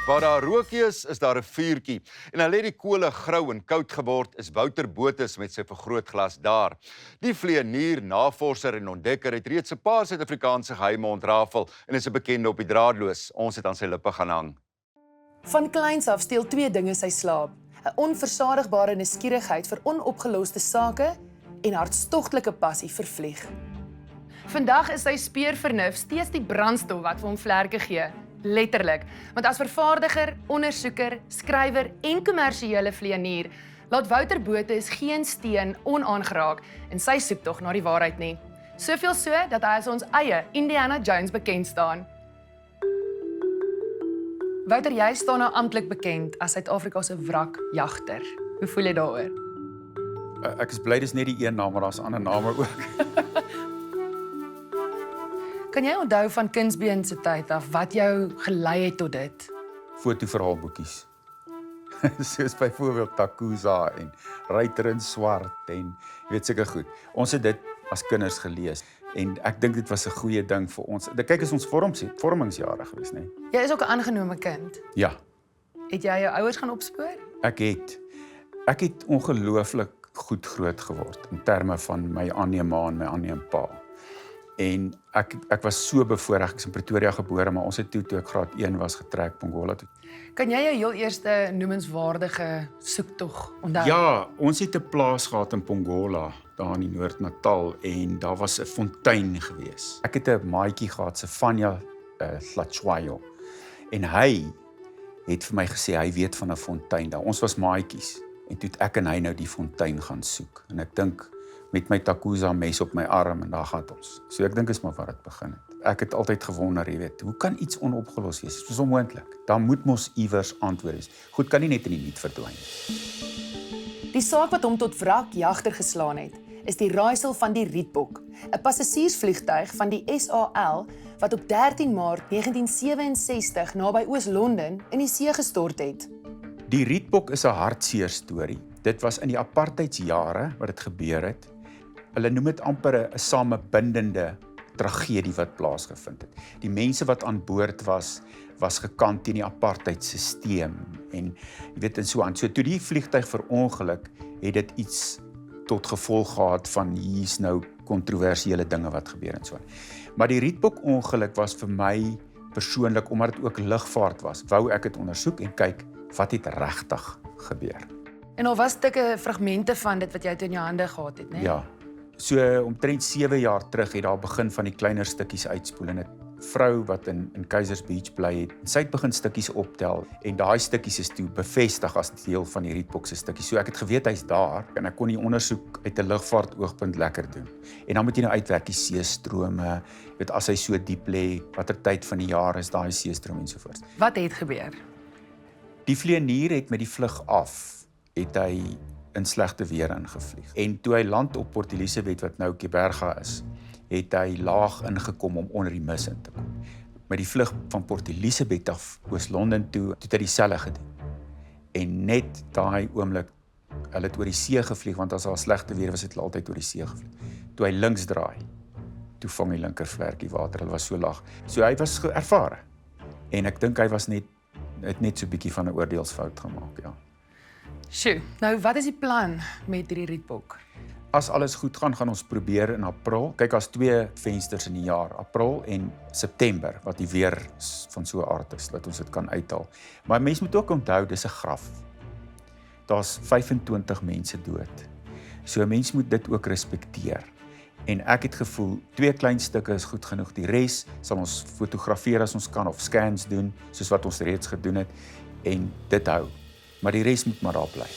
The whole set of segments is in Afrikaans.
Waar daar rookie is daar 'n vuurtjie. En al het die kole grou en koud geword, is Wouter Botha met sy vergrootglas daar. Die vlieënier, navorser en ontdekker het reeds 'n paar Suid-Afrikaanse geheime ontrafel en is 'n bekende op die draadloos. Ons het aan sy lippe gaan hang. Van kleins af steel twee dinge sy slaap: 'n onversadigbare nuuskierigheid vir onopgeloste sake en hartstogtelike passie vir vlieg. Vandag is sy speurvernuf steeds die brandstof wat vir hom vlerke gee. Letterlik, want as vervaardiger, ondersoeker, skrywer en kommersiële vlieënier laat Wouter Botha geen steen onaangeraak in sy soektog na die waarheid nie. Soveel so dat hy as ons eie Indiana Jones bekend staan. Wouter, jy staan nou amptelik bekend as Suid-Afrika se wrakjagter. Hoe voel jy daaroor? Ek is bly dis net die een naam, maar daar's ander name ook. Kan jy onthou van Kunsbeen se tyd af wat jou gelei het tot dit? Fotoverhaalboekies. Soos byvoorbeeld Takuza en Ruiter in Swart en jy weet seker goed. Ons het dit as kinders gelees en ek dink dit was 'n goeie ding vir ons. Kyk, is ons vormingsjare gewees, né? Jy is ook 'n aangenome kind. Ja, Het jy jou ouers gaan opspoor? ek het ongelooflik goed groot geword in terme van my aanneema en my aanneempa. En ek was so bevoorreg, ek is in Pretoria gebore, maar ons het toe ek graad 1 was getrek Pongola toe. Kan jy jou heel eerste noemenswaardige soektog onthou? Ja, ons het 'n plaas gehad in Pongola, daar in die Noord-Natal, en daar was 'n fontein gewees. Ek het 'n maatjie gehad, Sefania Hlatshwayo, en hy het vir my gesê hy weet van 'n fontein daar. Ons was maatjies en toe het ek en hy nou die fontein gaan soek. En ek dink met my Takuza mes op my arm en daar gaan ons. So ek dink is maar waar dit begin het. Ek het altyd gewonder, jy weet, hoe kan iets onopgelos wees? Dit is onmoontlik. Daar moet mos iewers antwoorde wees. Goed kan nie net in die niet verdwyn nie. Die saak wat hom tot wrakjagter geslaan het, is die raaisel van die Rietbok, 'n passasiersvliegtuig van die SAL wat op 13 Maart 1967 naby Oos-London in die see gestort het. Die Rietbok is 'n hartseer storie. Dit was in die apartheidsjare wat dit gebeur het. Hulle noem dit amper 'n samebindende tragedie wat plaasgevind het. Die mense wat aan boord was gekant teen die apartheidstelsel en jy weet en so aan. So toe die vliegtuig verongeluk, het dit iets tot gevolg gehad van hier's nou kontroversiële dinge wat gebeur en so aan. Maar die Rietbok ongeluk was vir my persoonlik, omdat dit ook lugvaart was, wou ek dit ondersoek en kyk wat het regtig gebeur. En al was stukke fragmente van dit wat jy toe in jou hande gehad het, né? Ja. So omtrent 7 jaar terug het daar begin van die kleiner stukkies uitspoel en 'n vrou wat in Keisers Beach bly het, sy het begin stukkies optel en daai stukkies is toe bevestig as deel van die Rietbok se stukkies. So ek het geweet hy's daar en ek kon die ondersoek uit 'n lugvaart oogpunt lekker doen. En dan moet jy nou uitwerk die seestrome, weet as hy so diep lê, watter tyd van die jaar is daai seestroom en so voort. Wat het gebeur? Die vlieënier het met die vlug af, het hy in slegte weer ingevlieg. En toe hy land op Port Elizabeth, wat nou Keberga is, het hy laag ingekom om onder die mis in te kom. Met die vlug van Port Elizabeth af Oos-London toe, het hy dieselfde gedoen. En net daai oomblik, hulle het oor die see gevlieg, want as daar slegte weer was, het hulle altyd oor die see gevlieg. Toe hy links draai, toe vang die linkervlerkie water, hulle was so laag. So hy was ervare. En ek dink hy was net so 'n bietjie van 'n oordeelsfout gemaak, ja. Sjoe, nou wat is die plan met hierdie Rietbok? As alles goed gaan, gaan ons probeer in April. Kyk, as 2 vensters in die jaar, April en September, wat die weer van so 'n aard is, dat ons dit kan uithaal. Maar mens moet ook onthou, dis 'n graf. Daar's 25 mense dood. So 'n mens moet dit ook respekteer. En ek het gevoel, 2 klein stukke is goed genoeg. Die res sal ons fotografeer as ons kan, of scans doen, soos wat ons reeds gedoen het, en dit hou. Maar die res moet maar daar bly.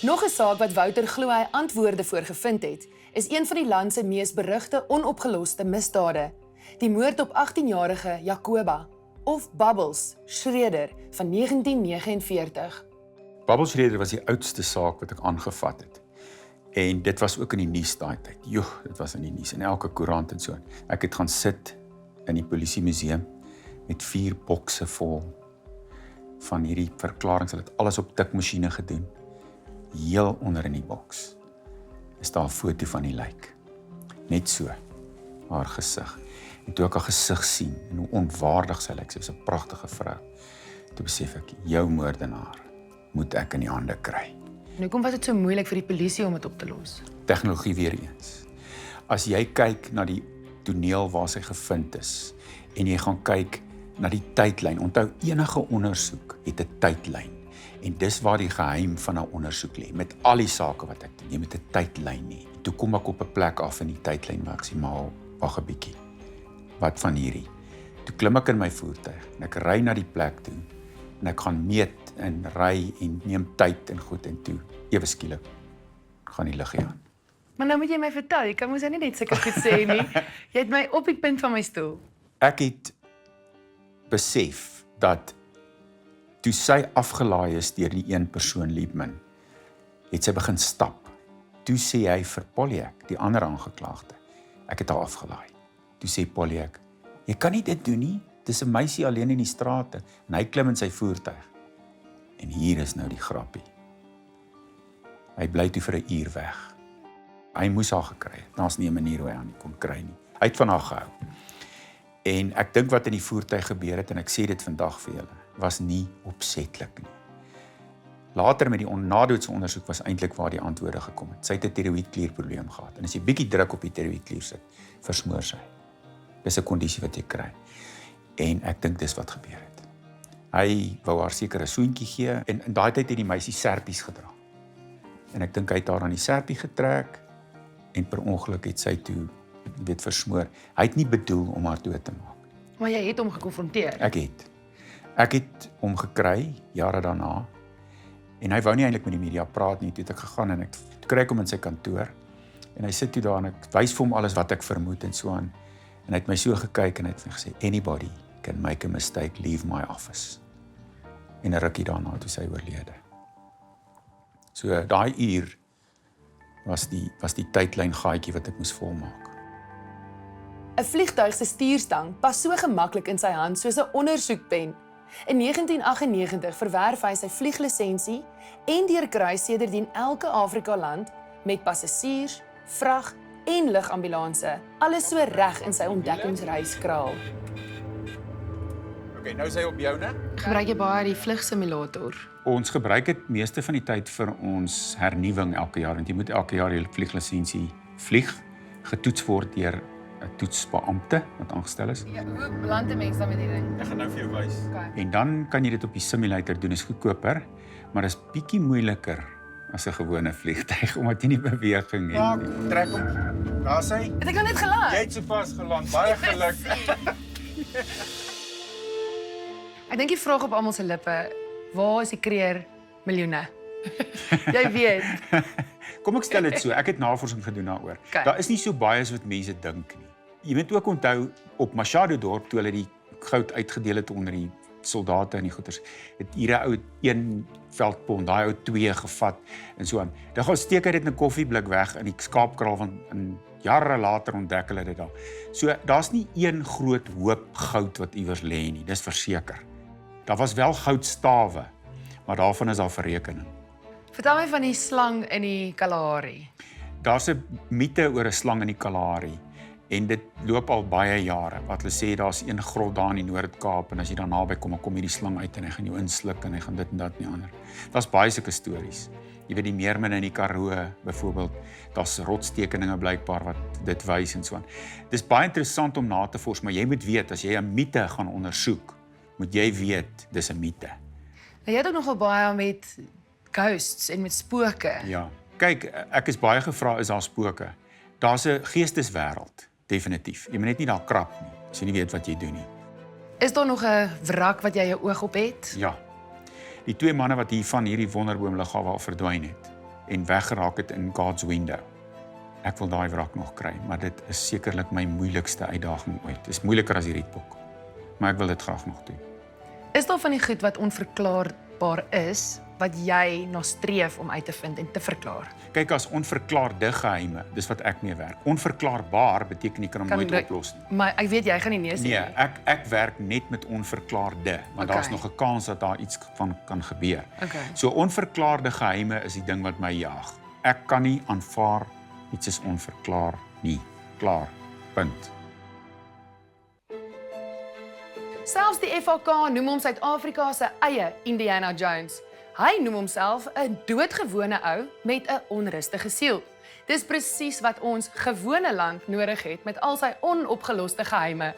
Nog 'n saak wat Wouter glo hy antwoorde voor gevind het, is een van die land se mees berugte onopgeloste misdade, die moord op 18-jarige Jacoba, of Bubbles Schreder van 1949. Bubbles Schreder was die oudste saak wat ek aangevat het. En dit was ook in die nuus daai tyd. Joh, dit was in die nuus, in elke koerant en so. Ek het gaan sit in die polisiemuseum met 4 bokse vol van hierdie verklaringe. Hulle het alles op tikmasjiene gedoen. Heel onder in die boks is daar 'n foto van die lijk. Net so, haar gesig. En toe ek haar gesig sien en hoe onwaardig sy lyk, sy is 'n pragtige vrou. toe besef ek, jou moordenaar moet ek in die hande kry. En hoekom was dit so moeilik vir die polisie om dit op te los? Tegnologie weer eens. As jy kyk na die toneel waar sy gevind is, en jy gaan kyk na die tydlyn, onthou enige ondersoek het 'n tydlyn, en dis waar die geheim van 'n ondersoek lê, met al die sake wat ek doen, jy moet 'n tydlyn hê. Toe kom ek op 'n plek af in die tydlyn maksimaal, wag 'n bietjie, wat van hierdie? Toe klim ek in my voertuig, en ek ry na die plek toe, en ek gaan meet, en ry, en neem tyd en goed, en toe, ewe skielik, gaan die liggie aan. Maar nou moet jy my vertel, jy kan mos nie net sulke goed sê nie. Jy het my op die punt van my stoel. Ek het besef dat toe sy afgelaai is deur die een persoon Liebman, het sy begin stap. Toe sê hy vir Poljak, die ander aangeklaagde, ek het haar afgelaai. Toe sê Poljak, jy kan nie dit doen nie, dis 'n meisie alleen in die strate, en hy klim in sy voertuig. En hier is nou die grappie. Hy bly toe vir 'n uur weg. Hy moes haar gekry het, daar's nie 'n manier hoe hy haar nie kon kry nie. Hy het van haar gehou. En ek dink wat in die voertuig gebeur het, en ek sê dit vandag vir julle, was nie opsetlik nie. Later met die nadoodse ondersoek was eintlik waar die antwoorde gekom het. Sy het 'n tiroïedklierprobleem gehad, en as jy bietjie druk op die tiroïedklier sit, versmoor sy. Dis 'n kondisie wat jy kry. En ek dink dis wat gebeur het. Hy wou haar seker 'n soentjie gee, en in daai tyd het die meisie serpies gedra. En ek dink hy het haar aan die serpie getrek, en per ongeluk het sy toe, versmoor. Hy het nie bedoel om haar dood te maak. Maar jy het hom gekonfronteer. Ek het hom gekry, jare daarna, en hy wou nie eintlik met die media praat nie, toe het ek gegaan, en ek kry hom in sy kantoor, en hy sit toe daar, en ek wys vir hom alles wat ek vermoed, en so aan, en hy het my so gekyk, en hy het vir my gesê, anybody can make a mistake, leave my office. En 'n rukkie daarna, toe sy oorlede. So, daai uur was die tydlyn gaatjie wat ek moes volmaak. 'n Vliegtuig se stuurstang pas so gemaklik in sy hand soos 'n ondersoekpen. In 1998 verwerf hy sy vlieglisensie en deurkry sedertdien elke Afrika land met passasiers, vrag en lugambulanse, alles so reg in sy ontdekkingsreis kraal. Okay, nou is hy op joune. Gebruik jy baie die vlugsimulator? Ons gebruik dit meeste van die tyd vir ons hernuwing elke jaar, want jy moet elke jaar jou vlieglisensie vlieg, getoets word deur 'n toetsbeampte wat aangestel is. Ja, hoe beland 'n mens dan met die ding? Ek gaan nou vir jou wys. Okay. En dan kan jy dit op die simulator doen, is goedkoper, maar is bietjie moeiliker as 'n gewone vliegtyg, omdat jy nie beweging het nie. Trek hom. Daar's hy. Het ek nou net geland? Jy het sopas geland. Baie geluk. Ek dink die vraag op almal se lippe, waar is die kreer miljoene? Jy weet. Kom ek stel dit so, ek het navorsing gedoen daaroor. Okay. Daar is nie so baie as wat mense dink nie. Jy moet ook onthou, op Machado dorp, toe hulle die goud uitgedeel het onder die soldate en die goeters, het hier 'n ou 1 veldpond, daai ou 2 gevat en so aan. Dan gaan steek hy dit in 'n koffieblik weg in die skaapkraal, want in jare later ontdek hulle dit daar. So daar's nie een groot hoop goud wat iewers lê nie, dis verseker. Daar was wel goudstawe, maar daarvan is daar verrekening. Vertel my van die slang in die Kalahari. Daar's 'n mite oor 'n slang in die Kalahari, en dit loop al baie jare. Wat hulle sê, daar's een grot daar in die Noord-Kaap, en as jy daar naby kom, dan kom hierdie slang uit en hy gaan jou insluk en hy gaan dit en dat en die ander. Daar's baie sulke stories. Jy weet die meerminne in die Karoo byvoorbeeld, daar's rotstekeninge blykbaar wat dit wys en so aan. Dis baie interessant om na te vors, maar jy moet weet, as jy 'n mite gaan ondersoek, moet jy weet dis 'n mite. Nou, jy het ook nogal baie met ghosts en met spooke. Ja. Kyk, ek is baie gevra, is daar spooke? Daar's 'n geesteswêreld, definitief. Jy moet net nie daar krap nie, as jy nie weet wat jy doen nie. Is daar nog 'n wrak wat jy jou oog op het? Ja. Die 2 manne wat hier van hierdie wonderboomlughawe af verdwyn het en weggeraak het in God's Window. Ek wil daai wrak nog kry, maar dit is sekerlik my moeilikste uitdaging ooit. Dit is moeiliker as die Rietbok, maar ek wil dit graag nog doen. Is daar van die goed wat onverklaarbaar is, wat jy na streef om uit te vind en te verklaar? Kyk, as onverklaarde geheime, dis wat ek mee werk. Onverklaarbaar beteken jy kan hom nooit oplos nie. Maar ek weet jy gaan nie nee sê Nee, nie. ek werk net met onverklaarde, maar Okay. daar's nog 'n kans dat daar iets van kan gebeur. Okay. So onverklaarde geheime is die ding wat my jaag. Ek kan nie aanvaar iets is onverklaar nie. Klaar. Punt. Selfs die FHK noem hom Suid-Afrika se eie Indiana Jones. Hy noem homself 'n doodgewone ou met 'n onrustige siel. Dis presies wat ons gewone land nodig het met al sy onopgeloste geheime.